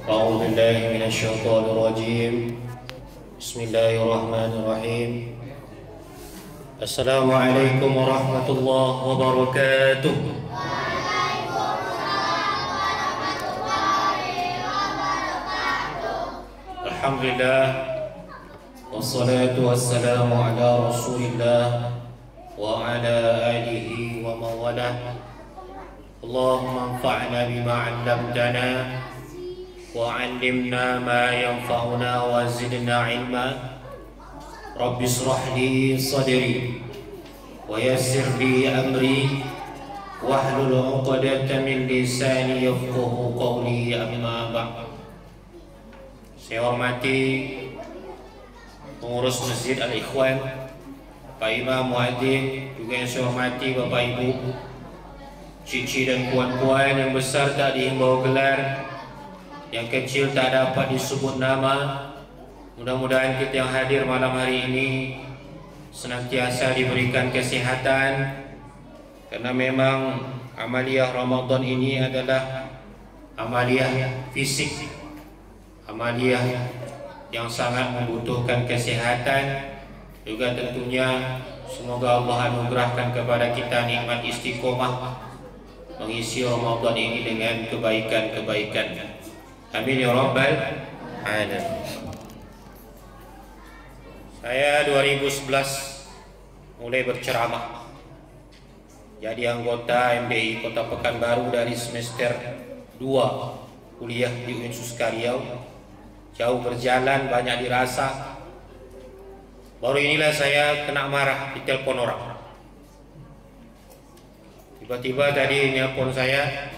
أعوذ بالله من الشيطان الرجيم بسم الله الرحمن الرحيم السلام عليكم ورحمة الله وبركاته. الحمد لله والصلاة والسلام على رسول الله وعلى آله ومن والاه. اللهم انفعنا بما علمتنا وعلمنا ما ينفعنا وزدنا علما. رب اشرح لي صدري ويسر لي أمري واحلل عقدة من لساني يفقه قولي. أما بعد. Saya hormati pengurus Masjid Al-Ikhwan, Pak Imam Muadzin, juga yang saya hormati Bapak Ibu, cici dan puan-puan yang besar tak dihimbau gelar, yang kecil tak dapat disebut nama. Mudah-mudahan kita yang hadir malam hari ini senantiasa diberikan kesehatan, karena memang amaliyah Ramadan ini adalah amaliyah fisik, amaliyah yang sangat membutuhkan kesehatan. Juga tentunya semoga Allah anugerahkan kepada kita nikmat istiqomah mengisi Ramadan ini dengan kebaikan-kebaikan. Amin ya rabbal alamin. Saya 2011 mulai berceramah, jadi anggota MDI Kota Pekanbaru dari semester 2 kuliah di UIN Suska Riau. Jauh berjalan, banyak dirasa. Baru inilah saya kena marah di telepon orang. Tiba-tiba tadi nelpon saya,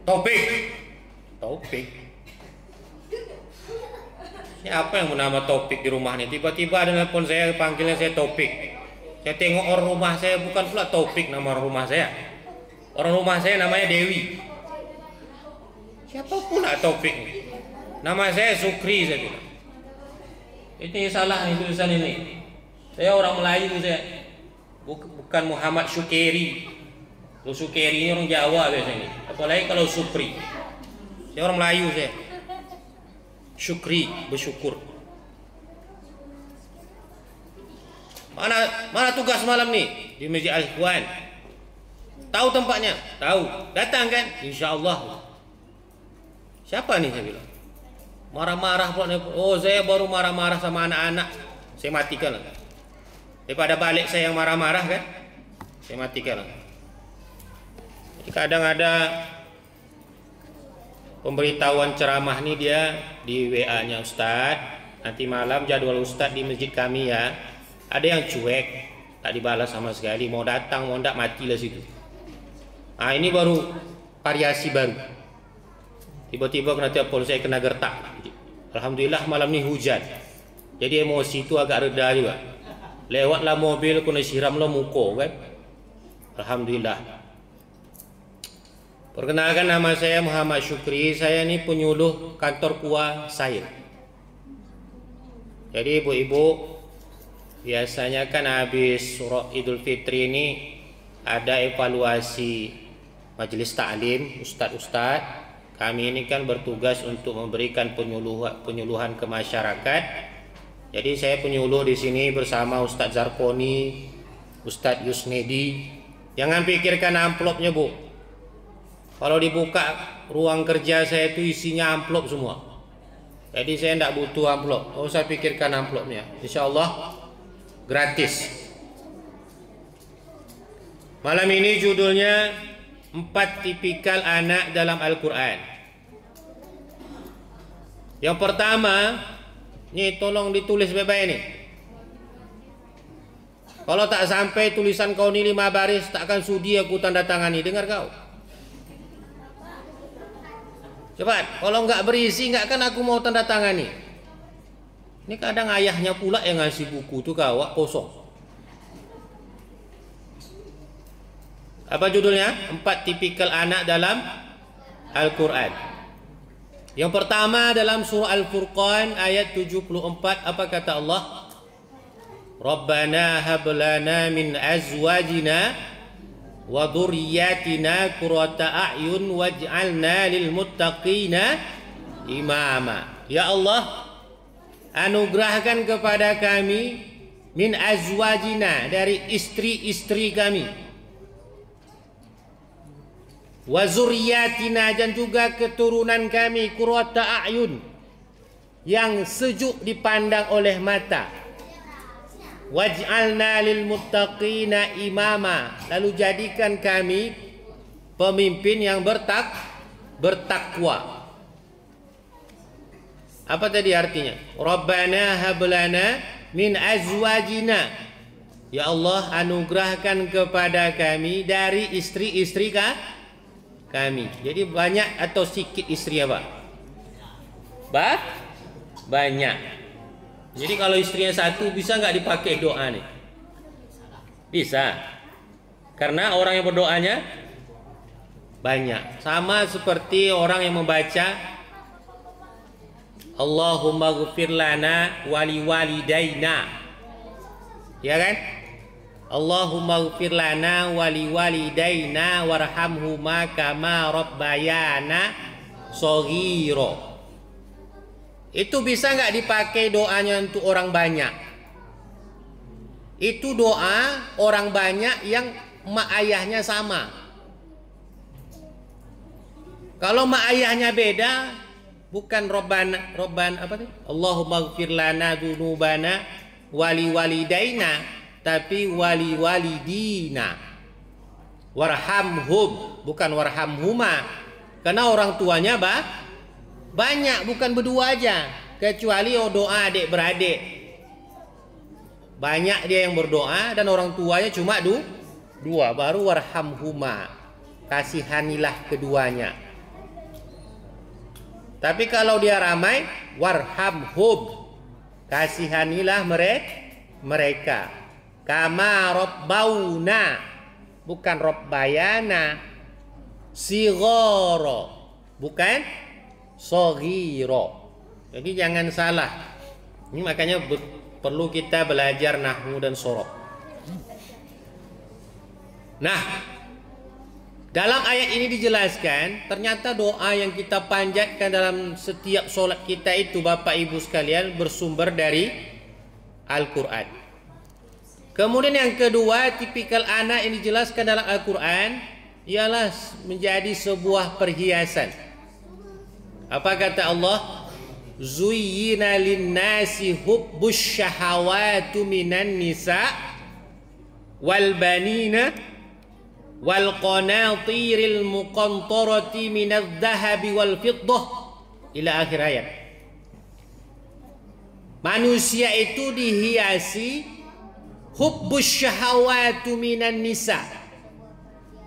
Taufik. Siapa yang bernama Taufik di rumah ini? Tiba-tiba ada nelpon saya, panggilnya saya Taufik. Saya tengok orang rumah saya, bukan pula Taufik nama rumah saya. Orang rumah saya namanya Dewi. Siapa pula Taufik? Nama saya Sukri, saya bilang. Ini salah nih tulisan ini. Saya orang Melayu, saya bukan Muhammad Syukeri. Kalau Syukeri ini orang Jawa biasanya. Apalagi kalau Supri. Saya orang Melayu, saya. Syukri, bersyukur. Mana tugas malam nih di Masjid Al-Ikhwan? Tahu tempatnya? Tahu. Datang kan? Insyaallah. Siapa nih, saya bilang. Marah-marah pula. Oh, saya baru marah-marah sama anak-anak. Saya matikan lah. Daripada balik saya yang marah-marah kan, saya matikan lah. Jadi kadang ada pemberitahuan ceramah nih dia di WA-nya Ustadz. Nanti malam jadwal Ustadz di masjid kami ya. Ada yang cuek, tak dibalas sama sekali. Mau datang, mau ndak, matilah situ. Nah, ini baru variasi baru. Tiba-tiba kena telepon, saya kena gertak. Alhamdulillah malam ni hujan, jadi emosi itu agak reda juga. Lewatlah mobil, kena siramlah muka kan. Alhamdulillah. Perkenalkan, nama saya Muhammad Syukri. Saya ni penyuluh kantor KUA Sair. Jadi ibu-ibu, biasanya kan habis surah Idul Fitri ini ada evaluasi majelis taklim ustadz-ustadz. Kami ini kan bertugas untuk memberikan penyuluhan ke masyarakat. Jadi saya penyuluh di sini bersama Ustadz Zarkoni, Ustadz Yusnedi. Jangan pikirkan amplopnya, Bu. Kalau dibuka ruang kerja saya itu isinya amplop semua. Jadi saya tidak butuh amplop. Oh, saya pikirkan amplopnya. Insya Allah gratis. Malam ini judulnya 4 tipikal anak dalam Al-Quran. Yang pertama, ini tolong ditulis baik-baik ini. Kalau tak sampai tulisan kau ini 5 baris, takkan sudi aku tanda tangani. Dengar kau. Cepat, kalau nggak berisi, nggak kan aku mau tanda tangani. Ini kadang ayahnya pula yang ngasih buku tuh kawak kosong. Apa judulnya? 4 tipikal anak dalam Al-Quran. Yang pertama dalam surah Al-Furqan ayat 74. Apa kata Allah? Rabbana hablana min azwajina wa dhurriyyatina qurrata a'yun waj'alna lil muttaqina imama. Ya Allah, anugerahkan kepada kami min azwajina, dari istri-istri kami, wa zurriyatina, dan juga keturunan kami, qurrata a'yun, yang sejuk dipandang oleh mata, waj'alna lil muttaqina imama, lalu jadikan kami pemimpin yang bertakwa. Apa tadi artinya? Rabbana hablana min azwajina, ya Allah, anugerahkan kepada kami dari istri-istri kami. Jadi banyak atau sedikit istri apa? Banyak. Jadi kalau istrinya satu, bisa nggak dipakai doa nih? Bisa. Karena orang yang berdoanya banyak. Sama seperti orang yang membaca Allahumma ghfir lana wali walidaina, ya kan? Allahumma ghfir lana wali walidaina warhamhuma kama rabbayana shaghira. Itu bisa nggak dipakai doanya untuk orang banyak? Itu doa orang banyak yang mak ayahnya sama. Kalau mak ayahnya beda, bukan Robban apa sih? Allahumma ghfir lana dzunubana wali walidaina, tapi wali walidina. Warhamhum, bukan warhamhuma. Karena orang tuanya banyak, bukan berdua aja. Kecuali doa adik beradik, banyak dia yang berdoa, dan orang tuanya cuma dua, baru warhamhuma, kasihanilah keduanya. Tapi kalau dia ramai, warhamhum, kasihanilah mereka. Kama rabbauna, bukan rabbayana. Sighara, bukan shaghira. Jadi jangan salah. Ini makanya perlu kita belajar nahwu dan shorof. Nah, dalam ayat ini dijelaskan, ternyata doa yang kita panjatkan dalam setiap solat kita itu, Bapak Ibu sekalian, bersumber dari Al-Quran. Kemudian yang kedua, tipikal anak yang dijelaskan dalam Al-Quran ialah menjadi sebuah perhiasan. Apa kata Allah? Zuyyina lin-nasi hubbus syahawatu minan nisa wal banina wal qanatiril muqantarati minadh dhahabi wal fiddah, ila akhir ayat. Manusia itu dihiasi hubbus syahawatu minan nisa.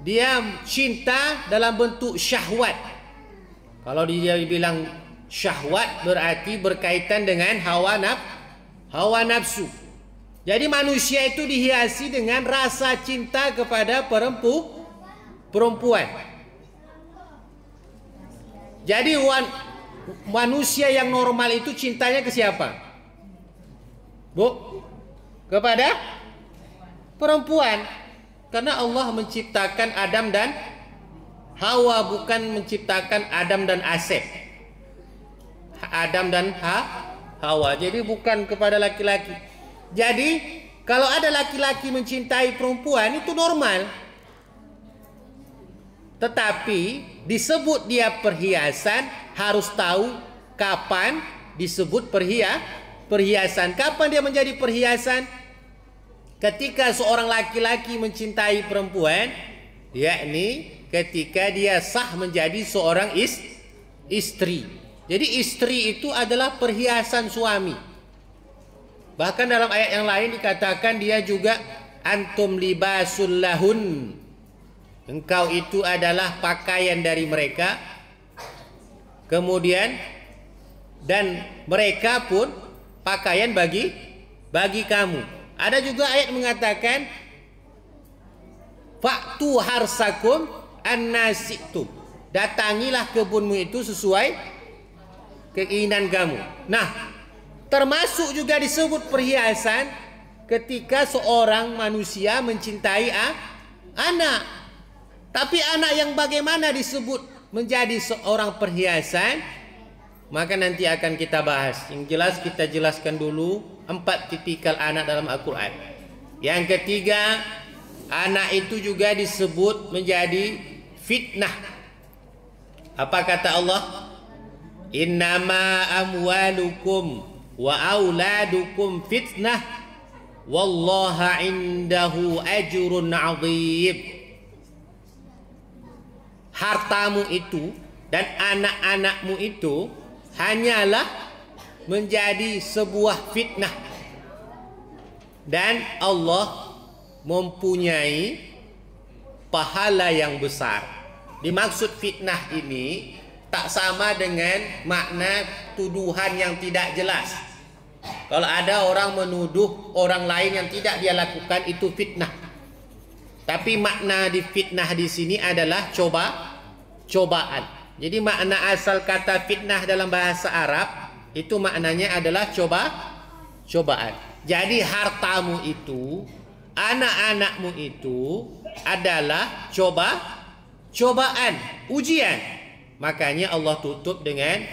Dia cinta dalam bentuk syahwat. Kalau dia bilang syahwat, berarti berkaitan dengan hawa nafsu. Jadi manusia itu dihiasi dengan rasa cinta kepada perempuan. Jadi manusia yang normal itu cintanya ke siapa? Bu? Kepada perempuan. Karena Allah menciptakan Adam dan Hawa, bukan menciptakan Adam dan Asep. Adam dan Hawa. Jadi bukan kepada laki-laki. Jadi kalau ada laki-laki mencintai perempuan, itu normal. Tetapi disebut dia perhiasan, harus tahu kapan disebut perhiasan. Kapan dia menjadi perhiasan? Ketika seorang laki-laki mencintai perempuan, yakni ketika dia sah menjadi seorang istri. Jadi istri itu adalah perhiasan suami. Bahkan dalam ayat yang lain dikatakan dia juga antum libasul lahun. Engkau itu adalah pakaian dari mereka. Kemudian dan mereka pun pakaian bagi kamu. Ada juga ayat mengatakan fa'tu harsakum annasitum. Datangilah kebunmu itu sesuai keinginan kamu. Nah, termasuk juga disebut perhiasan ketika seorang manusia mencintai anak. Tapi anak yang bagaimana disebut menjadi seorang perhiasan? maka nanti akan kita bahas. Yang jelas kita jelaskan dulu 4 tipikal anak dalam Al-Quran. Yang ketiga, anak itu juga disebut menjadi fitnah. Apa kata Allah? Innama amwalukum wa auladukum fitnah wallaha indahu ajrun 'azim. Hartamu itu dan anak-anakmu itu hanyalah menjadi sebuah fitnah, dan Allah mempunyai pahala yang besar. Dimaksud fitnah ini tak sama dengan makna tuduhan yang tidak jelas. Kalau ada orang menuduh orang lain yang tidak dia lakukan, itu fitnah. Tapi makna di fitnah di sini adalah cobaan. Jadi makna asal kata fitnah dalam bahasa Arab itu maknanya adalah cobaan. Jadi hartamu itu, anak-anakmu itu adalah cobaan, ujian. Makanya Allah tutup dengan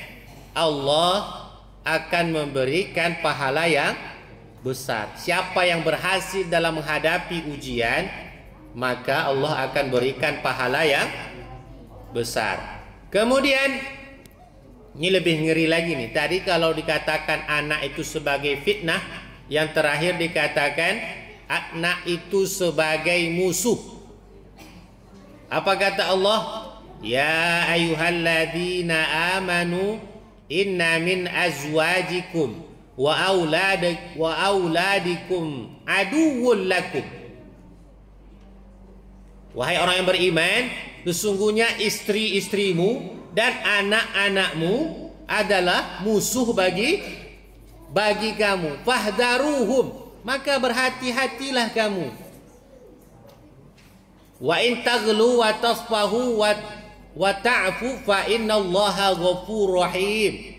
Allah akan memberikan pahala yang besar. Siapa yang berhasil dalam menghadapi ujian, maka Allah akan berikan pahala yang besar. Kemudian ini lebih ngeri lagi nih. Tadi kalau dikatakan anak itu sebagai fitnah, yang terakhir dikatakan anak itu sebagai musuh. Apa kata Allah? Ya ayyuhalladzina amanu inna min azwajikum wa auladikum aduwwul lakum. Wahai orang yang beriman, sesungguhnya istri-istrimu dan anak-anakmu adalah musuh bagi kamu. Fahdaruhum, maka berhati-hatilah kamu. Wa in taghlu wa tasfahu wa ta'fu fa innallaha ghafurur rahim.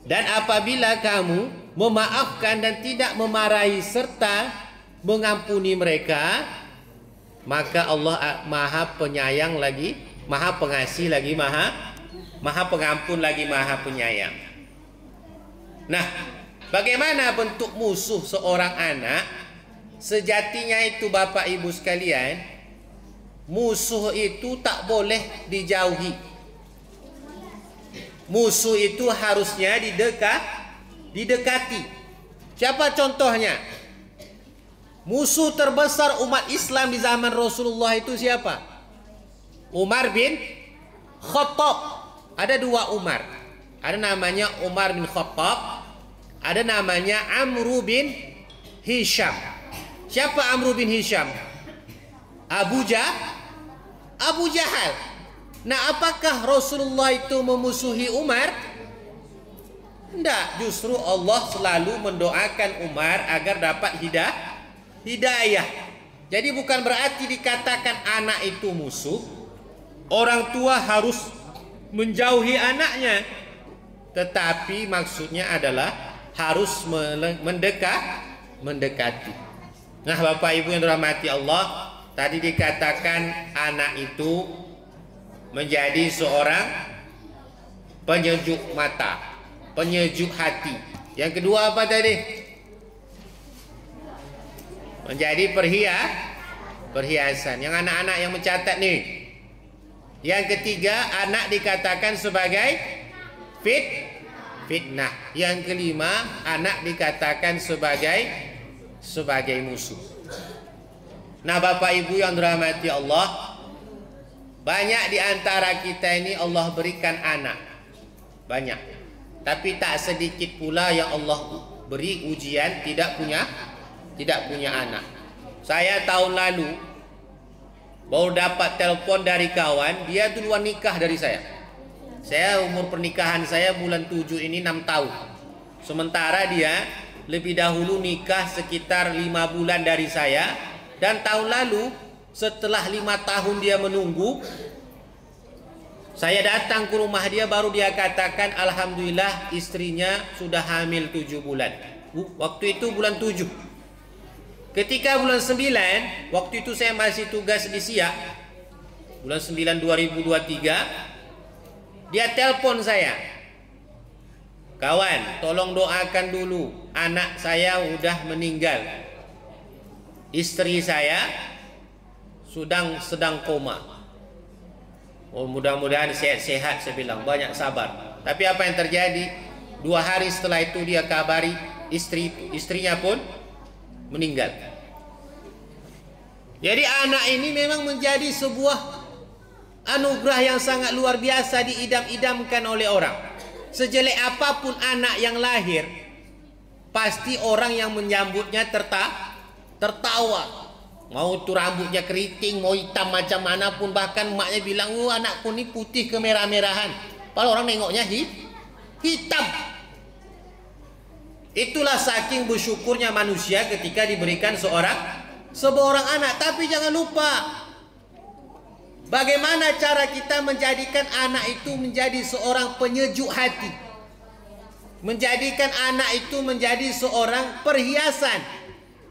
Dan apabila kamu memaafkan dan tidak memarahi serta mengampuni mereka, maka Allah Maha Penyayang lagi, Maha Pengasih lagi, Maha Pengampun lagi, Maha Penyayang. Nah, bagaimana bentuk musuh seorang anak? Sejatinya itu Bapak Ibu sekalian, musuh itu tak boleh dijauhi. Musuh itu harusnya didekati. Siapa contohnya? Musuh terbesar umat Islam di zaman Rasulullah itu siapa? Umar bin Khattab. Ada 2 Umar. Ada namanya Umar bin Khattab, ada namanya Amru bin Hisham. Siapa Amru bin Hisham? Abu Jahal. Nah, apakah Rasulullah itu memusuhi Umar? Tidak, justru Allah selalu mendoakan Umar agar dapat hidayah. Jadi bukan berarti dikatakan anak itu musuh, orang tua harus menjauhi anaknya. Tetapi maksudnya adalah harus mendekati. Nah, Bapak Ibu yang dirahmati Allah, tadi dikatakan anak itu menjadi seorang penyejuk mata, penyejuk hati. Yang kedua apa tadi? Menjadi perhiasan. Yang anak-anak yang mencatat nih. Yang ketiga, anak dikatakan sebagai fitnah. Yang kelima, anak dikatakan sebagai musuh. Nah, Bapak Ibu yang dirahmati Allah, banyak di antara kita ini Allah berikan anak. Banyak. Tapi tak sedikit pula yang Allah beri ujian tidak punya anak. Saya tahun lalu baru dapat telepon dari kawan, dia duluan nikah dari saya. Saya umur pernikahan saya bulan 7 ini 6 tahun. Sementara dia lebih dahulu nikah sekitar 5 bulan dari saya. Dan tahun lalu setelah 5 tahun dia menunggu, saya datang ke rumah dia, baru dia katakan alhamdulillah istrinya sudah hamil 7 bulan. Waktu itu bulan 7. Ketika bulan 9, waktu itu saya masih tugas di Siak. Bulan 9 2023, dia telepon saya. Kawan, tolong doakan dulu. Anak saya sudah meninggal. Istri saya sedang koma. Oh, mudah-mudahan sehat-sehat, saya bilang. Banyak sabar. Tapi apa yang terjadi? 2 hari setelah itu dia kabari istrinya pun meninggal. Jadi anak ini memang menjadi sebuah anugerah yang sangat luar biasa, diidam-idamkan oleh orang. Sejelek apapun anak yang lahir, pasti orang yang menyambutnya tertawa. Mau itu rambutnya keriting, mau hitam macam mana pun, bahkan maknya bilang, "Oh, anakku ni putih kemerah-merahan." Padahal orang nengoknya hitam. Itulah saking bersyukurnya manusia ketika diberikan seorang anak. Tapi jangan lupa, bagaimana cara kita menjadikan anak itu menjadi seorang penyejuk hati, menjadikan anak itu menjadi seorang perhiasan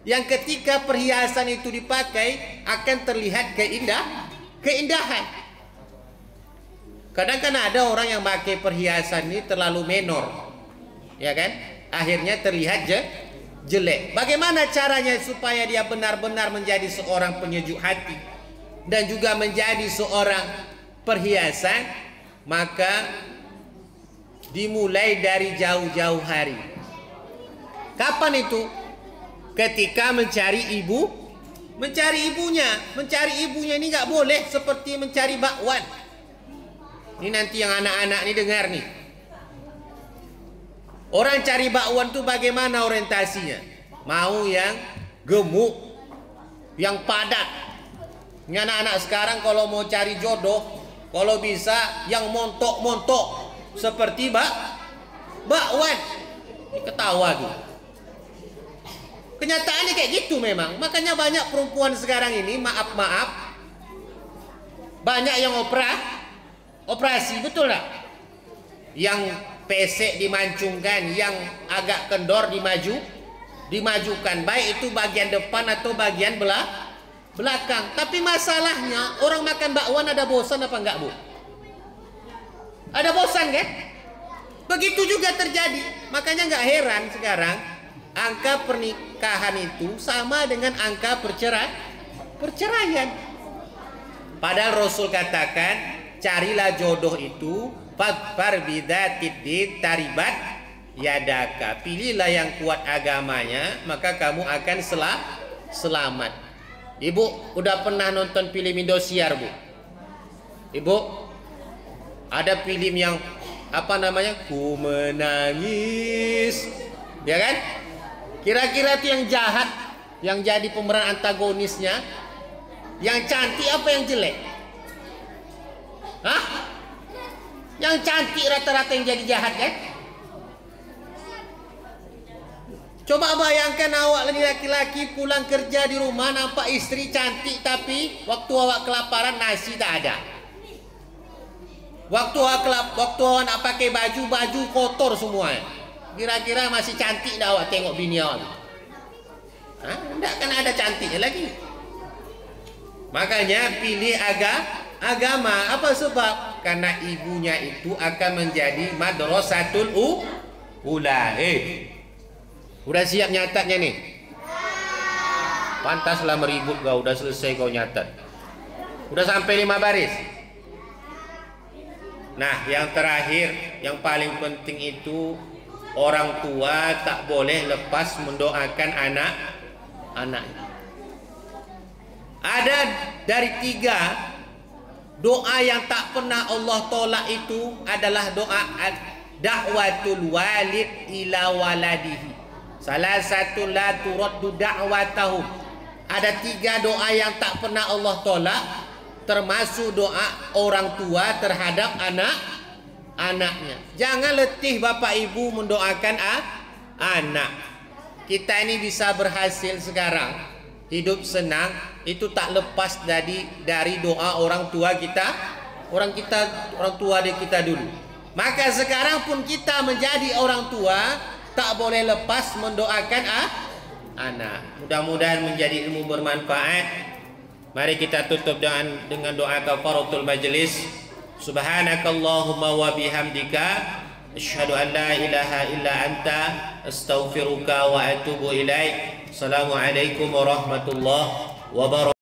yang ketika perhiasan itu dipakai akan terlihat keindahan. Kadang kan ada orang yang pakai perhiasan ini terlalu menor, ya kan? Akhirnya terlihat jelek. Bagaimana caranya supaya dia benar-benar menjadi seorang penyejuk hati dan juga menjadi seorang perhiasan? Maka dimulai dari jauh-jauh hari. Kapan itu? Ketika mencari ibunya. Mencari ibunya ini nggak boleh seperti mencari bakwan. Ini nanti yang anak-anak ini dengar nih. Orang cari bakwan tuh bagaimana orientasinya? Mau yang gemuk, yang padat. Ini anak-anak sekarang kalau mau cari jodoh, kalau bisa yang montok-montok seperti bakwan. Ini ketawa tuh. Kenyataannya kayak gitu memang. Makanya banyak perempuan sekarang ini, maaf, banyak yang operasi, betul tak? Yang pesek dimancungkan, yang agak kendor dimajukan, baik itu bagian depan atau bagian belakang. Tapi masalahnya orang makan bakwan ada bosan apa enggak, Bu? Ada bosan kan? Begitu juga terjadi. Makanya enggak heran sekarang angka pernikahan itu sama dengan angka perceraian. Padahal Rasul katakan, carilah jodoh itu fadfar bidzatid taribat yadaka. Pilihlah yang kuat agamanya, maka kamu akan selamat. Ibu udah pernah nonton film Indosiar, Bu? Ibu ada film yang apa namanya? Ku menangis, ya kan? Kira-kira itu yang jahat, yang jadi pemeran antagonisnya, yang cantik apa yang jelek? Hah? Yang cantik rata-rata yang jadi jahat kan? Coba bayangkan awak laki-laki pulang kerja di rumah nampak istri cantik, tapi waktu awak kelaparan nasi tak ada. Waktu awak nak pakai baju kotor semua. Kira-kira masih cantik dah awak tengok bini awak? Tidak kan ada cantiknya lagi. Makanya pilih agama. Apa sebab? Karena ibunya itu akan menjadi madrasatul ula. Udah siap nyatatnya nih? Pantaslah meribut kau. Udah selesai kau nyatat. Udah sampai 5 baris. Nah, yang terakhir, yang paling penting itu, orang tua tak boleh lepas mendoakan anak-anak. Ada dari 3 doa yang tak pernah Allah tolak itu adalah doa da'watul walid ila waladihi. Salah satu la turaddu da'watahu. Ada 3 doa yang tak pernah Allah tolak, termasuk doa orang tua terhadap anaknya. Jangan letih bapak ibu mendoakan anak. Kita ini bisa berhasil sekarang, hidup senang, itu tak lepas dari doa orang tua kita, orang tua kita dulu. Maka sekarang pun kita menjadi orang tua, tak boleh lepas mendoakan anak. Mudah-mudahan menjadi ilmu bermanfaat. Mari kita tutup dengan doa kafaratul majlis. Subhanakallahumma wa bihamdika Asyhadu an la ilaha illa anta astaghfiruka wa atubu ilaik. Assalamualaikum warahmatullahi wabarakatuh.